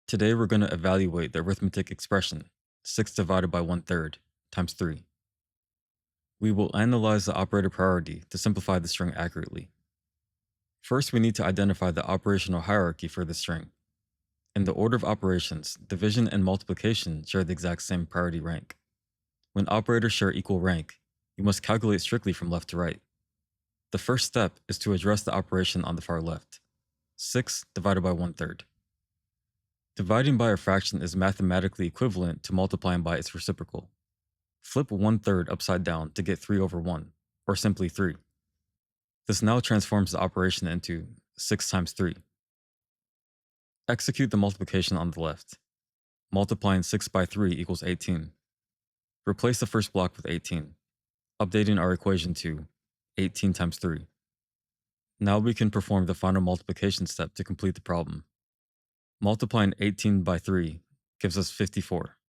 Today we're going to evaluate the arithmetic expression 6 divided by 1/3 times 3. We will analyze the operator priority to simplify the string accurately. First, we need to identify the operational hierarchy for the string. In the order of operations, division and multiplication share the exact same priority rank. When operators share equal rank, you must calculate strictly from left to right. The first step is to address the operation on the far left. 6 divided by 1/3. Dividing by a fraction is mathematically equivalent to multiplying by its reciprocal. Flip 1/3 upside down to get 3 over 1, or simply 3. This now transforms the operation into 6 times 3. Execute the multiplication on the left. Multiplying 6 by 3 equals 18. Replace the first block with 18, updating our equation to 18 times 3. Now we can perform the final multiplication step to complete the problem. Multiplying 18 by 3 gives us 54.